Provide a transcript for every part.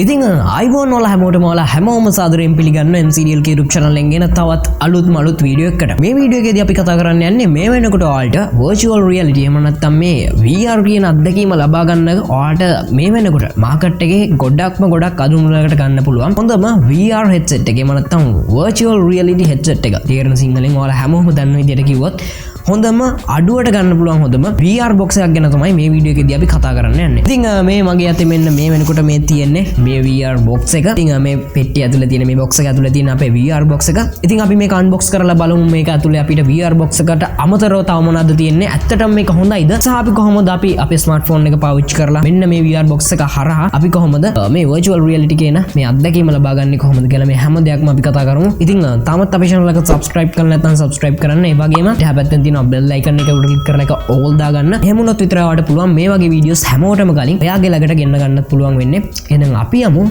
ඉතින් අයිබෝන් වල හැමෝටම ඔයාලා හැමෝම සාදරයෙන් පිළිගන්න MCDL YouTube channel එකෙන් ගෙන තවත් අලුත් වීඩියෝ එකකට. මේ වීඩියෝ එකේදී අපි කතා කරන්න යන්නේ මේ වෙනකොට ඔයාලට virtual reality එහෙම නැත්නම් මේ VR කියන අත්දැකීම ලබා ගන්න ඔයාලට මේ වෙනකොට මාකට් එකේ ගොඩක් අඩු මුලකට ගන්න පුළුවන්. හොඳම VR headset එක එහෙම නැත්නම් virtual reality headset එක. තේරෙන සිංහලෙන් ඔයාලා හැමෝම දන්න විදිහට කිව්වොත් හොඳම අඩුවට ගන්න පුළුවන් හොඳම VR box එකක් ගැන තමයි මේ වීඩියෝ එකේදී අපි කතා කරන්න යන්නේ. ඉතින් මේ මගේ අතේ මෙන්න මේ වෙනකොට මේ තියෙන්නේ මේ VR box එක. ඉතින් මේ පෙට්ටිය ඇතුලේ තියෙන මේ box එක ඇතුලේ තියෙන අපේ VR box එක. ඉතින් අපි මේක unbox කරලා බලමු මේක ඇතුලේ අපිට VR box එකට අමතරව තව මොනවද තියෙන්නේ? ඇත්තටම මේක හොඳයිද? සහ අපි කොහොමද අපි අපේ smartphone එක පාවිච්චි කරලා මෙන්න මේ VR box එක හරහා අපි කොහොමද මේ virtual reality කියන මේ අත්දැකීම ලබා ගන්නේ කොහොමද කියලා මේ හැම දෙයක්ම අපි කතා කරමු. ඉතින් තාමත් අපේ channel එක subscribe කරලා නැත්නම් subscribe කරන්න. ඒ වගේම එහා පැත්තෙන් bell icon එක උඩ click කරලා එක all දාගන්න. එහෙම වුණොත් විතරයි ඔයාලට පුළුවන් මේ වගේ වීඩියෝස් හැමෝටම කලින් ඔයාගේ ළඟට ගෙන්න ගන්නත් පුළුවන් වෙන්නේ. එහෙනම් අපි යමු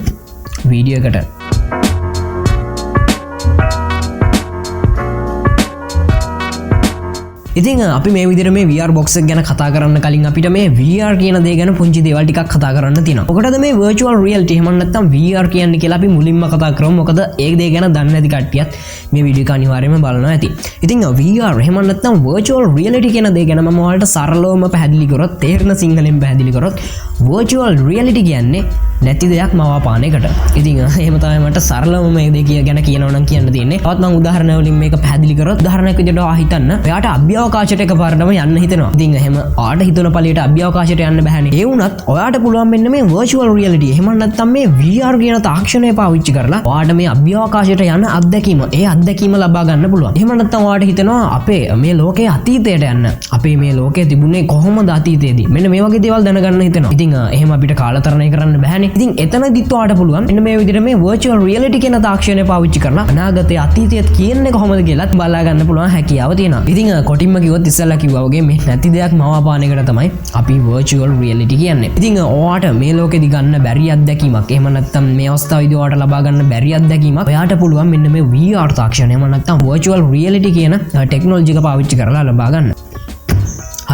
වීඩියෝ එකට. ඉතින් අපි මේ විදිහට මේ VR box එක ගැන කතා කරන්න කලින් අපිට මේ VR කියන දේ ගැන පුංචි දේවල් ටිකක් කතා කරන්න තියෙනවා. මොකටද මේ virtual reality එහෙම නැත්නම් VR කියන්නේ කියලා අපි මුලින්ම කතා කරමු. මොකද ඒ දේ ගැන දන්නේ නැති කට්ටියත් මේ වීඩියෝ එක අනිවාර්යයෙන්ම බලනවා ඇති. ඉතින් VR එහෙම නැත්නම් virtual reality කියන දේ ගැන මම ඔයාලට සරලවම පැහැදිලි කරොත් තේරෙන සිංහලෙන් පැහැදිලි කරොත් virtual reality කියන්නේ නැති දෙයක් මවාපාන එකට. ඉතින් එහෙම තමයි මට සරලවම මේ දේ ගැන කියනවා නම් කියන්න තියෙන්නේ. තවත් මම උදාහරණ වලින් මේක පැහැදිලි කරොත් උදාහරණයක් විදිහට හිතන්න. ඔයාට අභ්‍යවකාශයට එකපාරටම යන්න හිතෙනවා. ඉතින් එහෙම ආට හිතන පළියට අභ්‍යවකාශයට යන්න බෑනේ. ඒ වුණත් ඔයාට පුළුවන් මෙන්න මේ virtual reality එහෙම නැත්නම් මේ VR කියන තාක්ෂණය පාවිච්චි කරලා ඔයාට මේ අභ්‍යවකාශයට යන අත්දැකීම අත්දැකීම ලබා ගන්න පුළුවන්. එහෙම නැත්නම් ඔයාට හිතෙනවා අපේ මේ ලෝකයේ අතීතයට යන්න. අපේ මේ ලෝකයේ තිබුණේ කොහොමද අතීතයේදී? මෙන්න මේ වගේ දේවල් දැනගන්න හිතෙනවා. ඉතින් එහෙම අපිට කාලතරණය කරන්න බෑනේ. ඉතින් එතනදිත් ඔයාට පුළුවන් මෙන්න මේ විදිහට මේ virtual reality කියන තාක්ෂණය පාවිච්චි කරලා අනාගතයේ අතීතයත් කියන්නේ කොහොමද කියලාත් බලා ගන්න පුළුවන් හැකියාව තියෙනවා. ඉතින් කොටින්ම කිව්වොත් ඉස්සෙල්ලා කිව්වා වගේ මේ නැති දෙයක් මවාපාන එකට තමයි අපි virtual reality කියන්නේ. ඉතින් ඔයාට මේ ලෝකෙදි ගන්න බැරි අත්දැකීමක් එහෙම නැත්නම් මේ අවස්ථාවේදී ඔයාට ලබා ගන්න බැරි අත්දැකීමක් ඔයාට පුළුවන් මෙන්න මේ VR තාක්ෂණය එහෙම නැත්නම් virtual reality කියන ටෙක්නොලොජි එක පාවිච්චි කරලා ලබා ගන්න.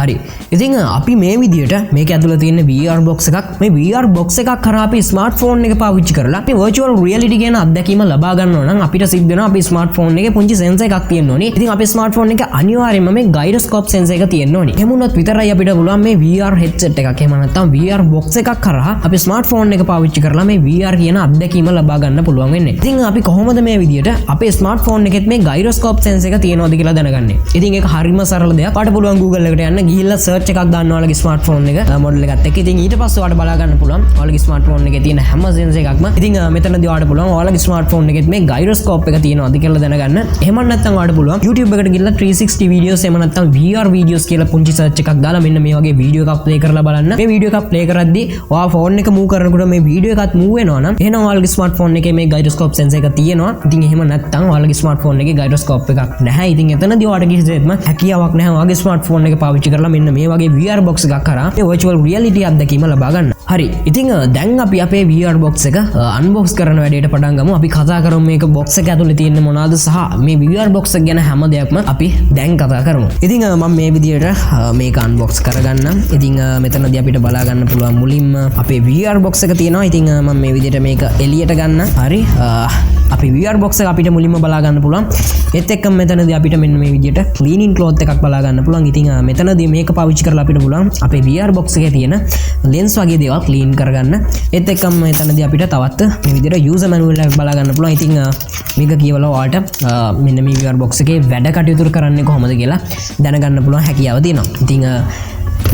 හරි. ඉතින් අපි මේ විදිහට මේක ඇතුළේ තියෙන VR box එකක් මේ VR box එකක් කරා අපි smartphone එක පාවිච්චි කරලා මේ virtual reality කියන අත්දැකීම ලබා ගන්නවා නම් අපිට සිද්ධ වෙනවා අපි smartphone එකේ පුංචි sensor එකක් තියෙන්න ඕනේ. ඉතින් අපේ smartphone එකේ අනිවාර්යයෙන්ම මේ gyroscope sensor එක තියෙන්න ඕනේ. එහෙම වුණොත් විතරයි අපිට පුළුවන් මේ VR headset එකක් එහෙම නැත්නම් VR box එකක් කරා අපි smartphone එක පාවිච්චි කරලා මේ VR කියන අත්දැකීම ලබා ගන්න පුළුවන් වෙන්නේ. ඉතින් අපි කොහොමද මේ විදිහට අපේ smartphone එකෙත් මේ gyroscope sensor එක තියෙනවද කියලා දැනගන්නේ. ඉතින් ඒක හරිම සරල දෙයක්. ඔයාලට පුළුවන් Google එකට යන්න ගිහිල්ලා search එකක් දාන්න ඔයාලගේ smartphone එක model එකත් එක්ක. ඉතින් ඊට පස්සේ ඔයාලට බලා ගන්න පුළුවන් ඔයාලගේ smartphone එකේ තියෙන හැම sensor එකක්ම. ඉතින් මෙතනදී ඔයාලට පුළුවන් ඔයාලගේ smartphone එකෙත් මේ gyroscope එක තියෙනවද කියලා දැනගන්න. එහෙම නැත්නම් ඔයාලට පුළුවන් YouTube එකට ගිහිල්ලා 360 videos එහෙම නැත්නම් VR videos කියලා පුංචි search එකක් දාලා මෙන්න මේ වගේ video එකක් play කරලා බලන්න. මේ video එකක් play කරද්දී ඔයා phone එක move කරනකොට මේ video එකත් move වෙනවා නම් එහෙනම් ඔයාලගේ smartphone එකේ මේ gyroscope sensor එක තියෙනවා. ඉතින් එහෙම නැත්නම් ඔයාලගේ smartphone එකේ gyroscope එකක් නැහැ. ඉතින් එතනදී ඔයාලට කිසිසේත්ම හැකියාවක් නැහැ ඔයාගේ smartphone එක පාවිච්චි කරලා මෙන්න මේ වගේ VR box එකක් කරා මේ virtual reality අත්දැකීම ලබා ගන්න. හරි. ඉතින් දැන් අපි අපේ VR box එක unbox කරන වැඩේට පටන් ගමු. අපි කතා කරමු මේක box එක ඇතුලේ තියෙන මොනවාද සහ මේ VR box එක ගැන හැම දෙයක්ම අපි දැන් කතා කරමු. ඉතින් මම මේ විදියට මේක unbox කරගන්නම්. ඉතින් මෙතනදී අපිට බලා ගන්න පුළුවන් මුලින්ම අපේ VR box එක තියෙනවා. ඉතින් මම මේ විදියට මේක එළියට ගන්න. හරි. අපි VR box එක අපිට මුලින්ම බලා ගන්න පුළුවන්. ඒත් එක්කම මෙතනදී අපිට මෙන්න මේ විදියට cleaning cloth එකක් බලා ගන්න පුළුවන්. ඉතින් මෙතනදී මේක පාවිච්චි කරලා අපිට පුළුවන් අපේ VR box එකේ තියෙන lens වගේ දේවල් clean කරගන්න. ඒත් එක්කම මෙතනදී අපිට තවත් මේ විදියට user manual එකක් බලා ගන්න පුළුවන්. ඉතින් මේක කියවලා ඔයාලට මෙන්න මේ VR box එකේ වැඩ කටයුතු කරන්නේ කොහොමද කියලා දැනගන්න පුළුවන් හැකියාව තියෙනවා. ඉතින්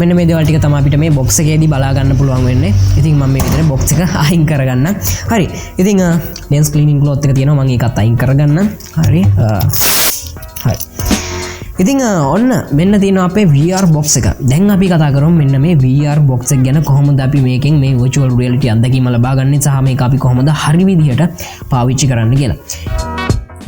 මෙන්න මේ දේවල් ටික තමයි අපිට මේ box එකේදී බලා ගන්න පුළුවන් වෙන්නේ. ඉතින් මම මේ විදිහට box එක අයින් කරගන්න. හරි. ඉතින් lens cleaning cloth එක තියෙනවා මම ඒකත් අයින් කරගන්න. හරි. හරි. ඉතින් ඔන්න මෙන්න තියෙනවා අපේ VR box එක. දැන් අපි කතා කරමු මෙන්න මේ VR box එක ගැන කොහොමද අපි මේකෙන් මේ virtual reality අත්දැකීම ලබා ගන්නේ සහ මේක අපි කොහොමද හරි විදිහට පාවිච්චි කරන්න කියලා.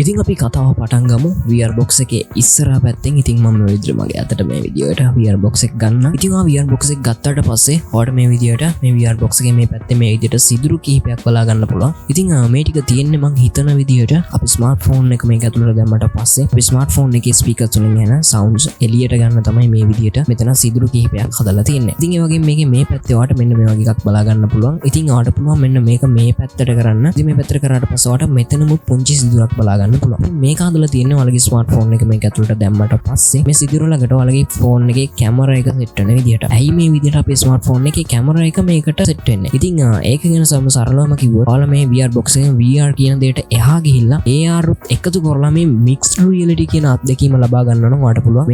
ඉතින් අපි කතාව පටන් ගමු VR box එකේ ඉස්සරහා පැත්තෙන්. ඉතින් මම මේ විදිහට මගේ අතට මේ විදිහට VR box එක ගන්න. ඉතින් ආ VR box එක ගත්තාට පස්සේ ඔයාලට මේ විදිහට මේ VR box එකේ මේ පැත්තේ මේ විදිහට සිදුරු කිහිපයක් බලා ගන්න පුළුවන්. ඉතින් මේ ටික තියෙන්නේ මං හිතන විදිහට අපි ස්මාර්ට්ෆෝන් එක මේක ඇතුළට දැම්මට පස්සේ අපි ස්මාර්ට්ෆෝන් එකේ ස්පීකර්ස් වලින් එන සවුන්ඩ්ස් එළියට ගන්න තමයි මේ විදිහට මෙතන සිදුරු කිහිපයක් හදලා තියෙන්නේ. ඉතින් ඒ වගේම මේකේ මේ පැත්තේ ඔයාලට මෙන්න මේ වගේ එකක් බලා ගන්න පුළුවන්. ඉතින් ඔයාලට පුළුවන් මෙන්න මේක මේ පැත්තට කරන්න. ඉතින් මේ පැත්තට කරාට පස්සේ ඔයාලට මෙතනමුත් පුංචි සිදුරක් බලා ගන්න පුළුවන්. මේක හදලා තියෙන්නේ ඔයාලගේ ස්මාර්ට්ෆෝන් එක මේක ඇතුළට දැම්මට පස්සේ මේ සිදුර ළඟට ඔයාලගේ ෆෝන් එකේ කැමරා එක සෙට් වෙන විදිහට. ඇයි මේ විදිහට අපේ ස්මාර්ට්ෆෝන් එකේ කැමරා එක මේකට සෙට් වෙන්නේ? ඉතින් ඒක ගැන සරලවම කිව්වොත් ඔයාලා මේ VR box එකෙන් VR කියන දෙයට එහා ගිහිල්ලා AR උත් එකතු කරලා මේ mixed reality කියන අත්දැකීම ලබා ගන්න නම් ඔයාලට පුළුවන්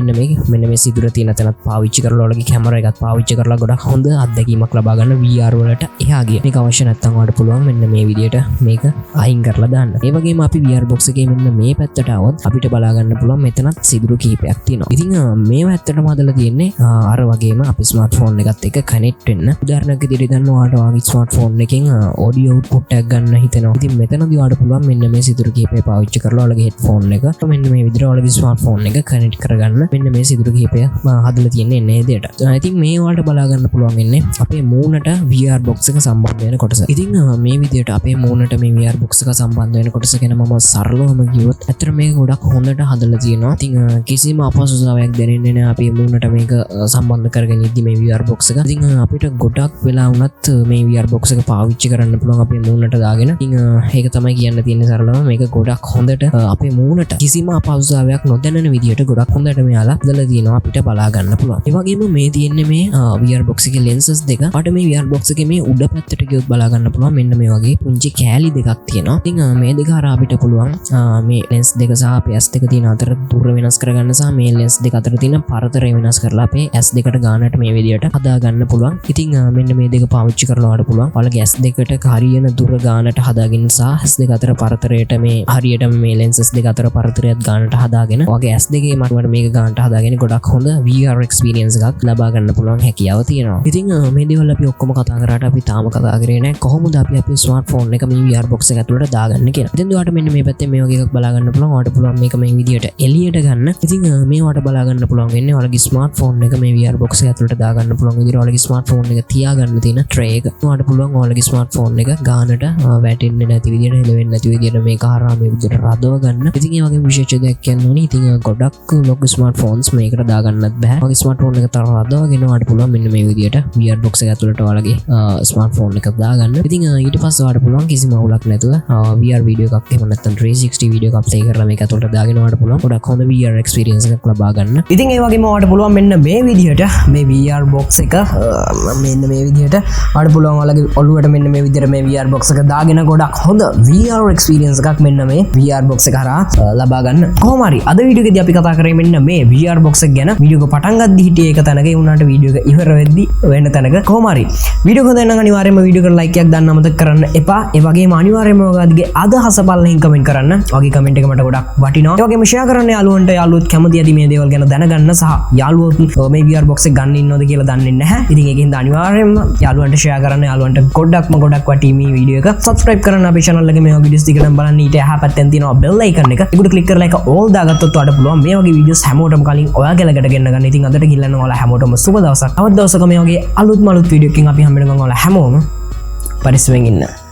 මෙන්න මේ සිදුර තියෙන තැනත් පාවිච්චි කරලා ඔයාලගේ කැමරා එකත් පාවිච්චි කරලා ගොඩක් හොඳ අත්දැකීමක් ලබා ගන්න VR වලට එහා ගිය. මේක අවශ්‍ය නැත්නම් ඔයාලට පුළුවන් මෙන්න මේ විදිහට මේක අයින් කරලා දාන්න. ඒ වගේම අපි VR box එකේ මෙන්න මේ පැත්තට આવොත් අපිට බලා ගන්න පුළුවන් මෙතනත් සිදුරු කීපයක් තියෙනවා. ඉතින් මේව ඇත්තටම හදලා තියෙන්නේ අර වගේම අපි ස්මාර්ට්ෆෝන් එකත් එක්ක කනෙක්ට් වෙන්න. උදාහරණයක් විදිහට ගන්න ඔයාලට ඔයාගේ ස්මාර්ට්ෆෝන් එකෙන් ඔඩියෝ අවුට්පුට් එකක් ගන්න හිතෙනවා. ඉතින් මෙතනදී ඔයාලට පුළුවන් මෙන්න මේ සිදුරු කීපය පාවිච්චි කරලා ඔයාලගේ හෙඩ්ෆෝන් එක මෙන්න මේ විදිහට ඔයාලගේ ස්මාර්ට්ෆෝන් එක කනෙක්ට් කරගන්න මෙන්න මේ සිදුරු කීපය හදලා තියෙන්නේ එන්නේ දෙයට. ඉතින් මේ ඔයාලට බලා ගන්න පුළුවන් ඉන්නේ අපේ මූණට VR box එක සම්බන්ධ වෙන කොටස. ඉතින් මේ විදිහට අපේ මූණට මේ VR box එක සම්බන්ධ වෙන කොටස ගැන මම සරලවම කිව්වොත් ඇත්තට මේක ගොඩක් හොඳට හදලා තියෙනවා. ඉතින් කිසිම අපහසුතාවයක් දැනෙන්නේ නැහැ අපේ මූණට මේක සම්බන්ධ කරගෙන ඉද්දි මේ VR box එක. ඉතින් අපිට ගොඩක් වෙලා වුණත් මේ VR box එක පාවිච්චි කරන්න පුළුවන් අපේ මූණට දාගෙන. ඉතින් ඒක තමයි කියන්න තියෙන්නේ සරලවම. මේක ගොඩක් හොඳට අපේ මූණට කිසිම අපහසුතාවයක් නොදැනෙන විදිහට ගොඩක් හොඳට මෙයාලා හදලා තියෙනවා අපිට බලා ගන්න පුළුවන්. ඒ වගේම මේ තියෙන්නේ මේ VR box එකේ lenses දෙක. අපිට මේ VR box එකේ මේ උඩ පැත්තට ගියොත් බලා ගන්න පුළුවන් මෙන්න මේ වගේ පුංචි කෑලි දෙකක් තියෙනවා. ඉතින් මේ දෙක හරහා අපිට පුළුවන් මේ lens දෙක සහ අපේ S දෙක තියෙන අතර දුර වෙනස් කරගන්න සහ මේ lens දෙක අතර තියෙන පරතරය වෙනස් කරලා අපේ S දෙකට ගානට මේ විදිහට හදා ගන්න පුළුවන්. ඉතින් මෙන්න මේ දෙක පාවිච්චි කරලා වඩ පුළුවන්. ඔයාලගේ S දෙකට හරියන දුර ගානට හදාගෙන සහ S දෙක අතර පරතරයට මේ හරියටම මේ lenses දෙක අතර පරතරයත් ගානට හදාගෙන ඔයාගේ S දෙකේ මට්ටමට මේක ගානට හදාගෙන ගොඩක් හොඳ VR experience එකක් ලබා ගන්න පුළුවන් හැකියාව තියෙනවා. ඉතින් මේ දේවල් අපි ඔක්කොම කතා කරාට අපි තාම කතා කරේ නැහැ කොහොමද අපි අපේ ස්මාර්ට්ෆෝන් එක මේ VR box එක ඇතුළට දාගන්න කියලා. ඉතින් ඔයාලට මෙන්න මේ පැත්තේ මේ වගේ එකක් බලා ගන්න පුළුවන්. ඔයාලට පුළුවන් මේක මේ විදිහට එළියට ගන්න. ඉතින් මේ ඔයාලට බලා ගන්න පුළුවන් වෙන්නේ ඔයාලගේ ස්මාර්ට්ෆෝන් එක මේ VR box එක ඇතුළට දාගන්න පුළුවන් විදිහට ඔයාලගේ ස්මාර්ට්ෆෝන් එක තියාගන්න තියෙන ට්‍රේ එක. ඔයාලට පුළුවන් ඔයාලගේ ස්මාර්ට්ෆෝන් එක ගානට වැටෙන්නේ නැති විදිහට හෙලවෙන්නේ නැති විදිහට මේක හරහා මේ විදිහට රඳව ගන්න. ඉතින් ඒ වගේ විශේෂ දෙයක් කියන්න ඕනේ. ඉතින් ගොඩක් ලොකු ස්මාර්ට්ෆෝන්ස් මේකට දාගන්නත් බෑ. ඔයාගේ ස්මාර්ට්ෆෝන් එක තර රඳවගෙන ඔයාලට පුළුවන් මෙන්න මේ විදිහට VR box එක ඇතුළට ඔයාලගේ ස්මාර්ට්ෆෝන් එක දාගන්න. ඉතින් ඊට පස්සේ ඔයාලට පුළුවන් කිසිම අවුලක් නැතුව VR වීඩියෝ එකක් එහෙම නැත්නම් 360 වීඩියෝ එකක් ප්ලේ කරලා මේක ඇතුළට දාගෙන ඔයාලට පුළුවන් ගොඩක් හොඳ VR experience එකක් ලබා ගන්න. ඉතින් ඒ වගේම ඔයාලට පුළුවන් මෙන්න මේ විදිහට මේ VR box එක මෙන්න මේ විදිහට ඔයාලට පුළුවන් ඔයාලගේ ඔළුවට මෙන්න මේ විදිහට මේ VR box එක දාගෙන ගොඩක් හොඳ VR experience එකක් මෙන්න මේ VR box එක හරහා ලබා ගන්න. කොහොම හරි අද වීඩියෝ එකේදී අපි කතා කරේ මෙන්න මේ VR box එක ගැන. වීඩියෝ එක පටන් ගද්දි හිටියේ එක තැනක ඒ වුණාට වීඩියෝ එක ඉවර වෙද්දි වෙන තැනක. කොහොම හරි වීඩියෝ එක හොඳ නම් අනිවාර්යයෙන්ම වීඩියෝ එකට ලයික් එකක් දාන්න අමතක කරන්න එපා. ඒ වගේම අනිවාර්යයෙන්ම ඔයාලගේ අදහස බලලා කමෙන්ට් කරන්න. ඔයාගේ කමෙන්ට් එක මට ගොඩක් වටිනවා. ඒ වගේම ෂෙයා කරන්න යාළුවන්ට. යාළුවොත් කැමති ඇති මේ දේවල් ගැන දැනගන්න සහ යාළුවොත් මේ VR box එක ගන්න ඉන්නවද කියලා දන්නේ නැහැ. ඉතින් ඒකෙන්ද අනිවාර්යයෙන්ම යාළුවන්ට ෂෙයා කරන්න. යාළුවන්ට ගොඩක්ම වටි මේ වීඩියෝ එක subscribe කරන්න අපේ channel එකේ මේ වගේ videos ටිකනම් බලන්න. ඊට එහා පැත්තෙන් තියෙනවා bell icon එක. ඒකට click කරලා එක all දාගත්තොත් ඔයාලට පුළුවන් මේ වගේ videos හැමෝටම කලින් ඔයාගේ ළඟට ගෙන්න ගන්න. ඉතින් අදට ගිල්ලන්න ඔයාලා හැමෝටම සුබ දවසක්. තවත් දවසක මේ වගේ අලුත් මලුත් වීඩියෝ එකකින් අපි හම්බ වෙනවා ඔයාලා හැමෝම පරිස්සමෙන් ඉන්න.